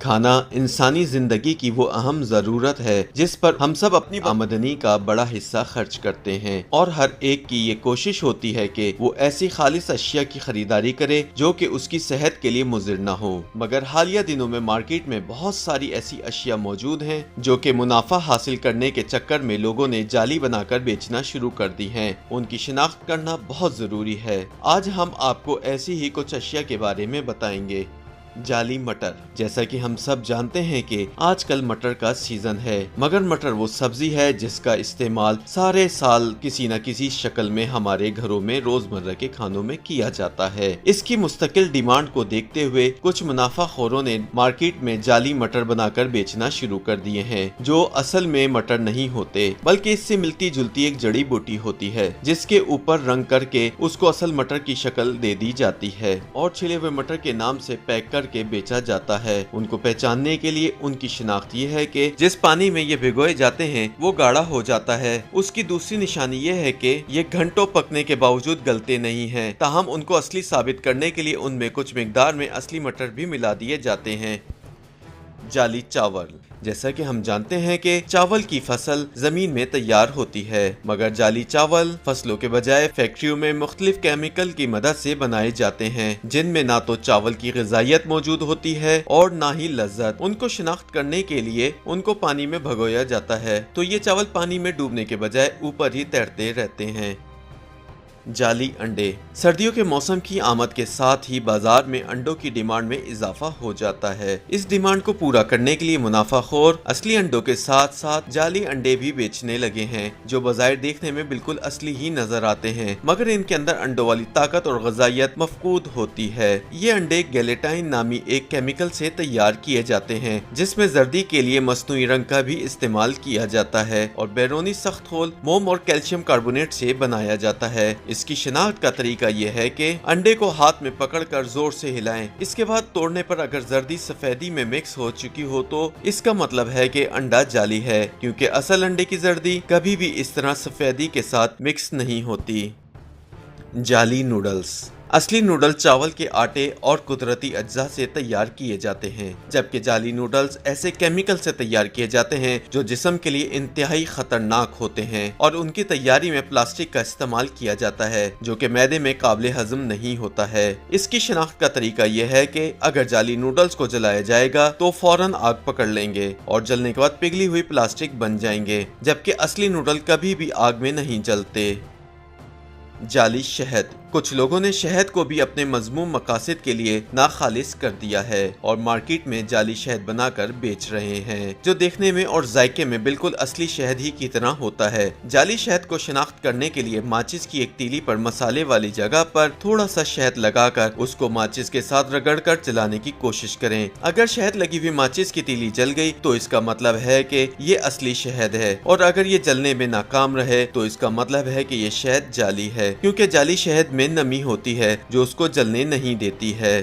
खाना इंसानी जिंदगी की वो अहम जरूरत है जिस पर हम सब अपनी आमदनी का बड़ा हिस्सा खर्च करते हैं और हर एक की ये कोशिश होती है कि वो ऐसी खालिस अशिया की खरीदारी करे जो कि उसकी सेहत के लिए मुजिर न हो। मगर हालिया दिनों में मार्केट में बहुत सारी ऐसी अशिया मौजूद हैं जो कि मुनाफा हासिल करने के चक्कर में लोगों ने जाली बनाकर बेचना शुरू कर दी हैं। उनकी शिनाख्त करना बहुत जरूरी है। आज हम आपको ऐसी ही कुछ अशिया के बारे में बताएंगे। जाली मटर। जैसा कि हम सब जानते हैं कि आजकल मटर का सीजन है, मगर मटर वो सब्जी है जिसका इस्तेमाल सारे साल किसी न किसी शक्ल में हमारे घरों में रोजमर्रा के खानों में किया जाता है। इसकी मुस्तकिल डिमांड को देखते हुए कुछ मुनाफाखोरों ने मार्केट में जाली मटर बनाकर बेचना शुरू कर दिए हैं, जो असल में मटर नहीं होते बल्कि इससे मिलती जुलती एक जड़ी बूटी होती है जिसके ऊपर रंग करके उसको असल मटर की शक्ल दे दी जाती है और छिले हुए मटर के नाम से पैक कर के बेचा जाता है। उनको पहचानने के लिए उनकी शिनाख्त ये है कि जिस पानी में ये भिगोए जाते हैं वो गाढ़ा हो जाता है। उसकी दूसरी निशानी ये है कि ये घंटों पकने के बावजूद गलते नहीं हैं। ताहम उनको असली साबित करने के लिए उनमें कुछ मिकदार में असली मटर भी मिला दिए जाते हैं। जाली चावल। जैसा कि हम जानते हैं कि चावल की फसल जमीन में तैयार होती है, मगर जाली चावल फसलों के बजाय फैक्ट्रियों में मुख्तलिफ केमिकल की मदद से बनाए जाते हैं, जिनमें ना तो चावल की ग़िज़ाइयत मौजूद होती है और ना ही लज्जत। उनको शिनाख्त करने के लिए उनको पानी में भगोया जाता है, तो ये चावल पानी में डूबने के बजाय ऊपर ही तैरते रहते हैं। जाली अंडे। सर्दियों के मौसम की आमद के साथ ही बाजार में अंडों की डिमांड में इजाफा हो जाता है। इस डिमांड को पूरा करने के लिए मुनाफाखोर असली अंडों के साथ साथ जाली अंडे भी बेचने लगे हैं, जो बाज़ाहिर देखने में बिल्कुल असली ही नजर आते हैं, मगर इनके अंदर अंडों वाली ताकत और ग़िज़ाइयत मफकूद होती है। ये अंडे गैलेटाइन नामी एक केमिकल से तैयार किए जाते हैं, जिसमें जर्दी के लिए मसनूई रंग का भी इस्तेमाल किया जाता है और बैरूनी सख्त खोल मोम और कैल्शियम कार्बोनेट से बनाया जाता है। इसकी शिनाख्त का तरीका यह है कि अंडे को हाथ में पकड़कर जोर से हिलाएं। इसके बाद तोड़ने पर अगर जर्दी सफेदी में मिक्स हो चुकी हो तो इसका मतलब है कि अंडा जाली है, क्योंकि असल अंडे की जर्दी कभी भी इस तरह सफेदी के साथ मिक्स नहीं होती। जाली नूडल्स। असली नूडल चावल के आटे और कुदरती अज्जा से तैयार किए जाते हैं, जबकि जाली नूडल्स ऐसे केमिकल से तैयार किए जाते हैं जो जिस्म के लिए इंतहाई खतरनाक होते हैं और उनकी तैयारी में प्लास्टिक का इस्तेमाल किया जाता है, जो कि मैदे में काबिल हजम नहीं होता है। इसकी शिनाख्त का तरीका यह है कि अगर जाली नूडल्स को जलाया जाएगा तो फौरन आग पकड़ लेंगे और जलने के बाद पिघली हुई प्लास्टिक बन जाएंगे, जबकि असली नूडल कभी भी आग में नहीं जलते। जाली शहद। कुछ लोगों ने शहद को भी अपने मजमूम मकासद के लिए नाखालिस कर दिया है और मार्केट में जाली शहद बनाकर बेच रहे हैं, जो देखने में और जायके में बिल्कुल असली शहद ही की तरह होता है। जाली शहद को शिनाख्त करने के लिए माचिस की एक तीली पर मसाले वाली जगह पर थोड़ा सा शहद लगाकर उसको माचिस के साथ रगड़कर जलाने की कोशिश करें। अगर शहद लगी हुई माचिस की तीली जल गई तो इसका मतलब है कि ये असली शहद है, और अगर ये जलने में नाकाम रहे तो इसका मतलब है कि ये शहद जाली है, क्योंकि जाली शहद में नमी होती है जो उसको जलने नहीं देती है।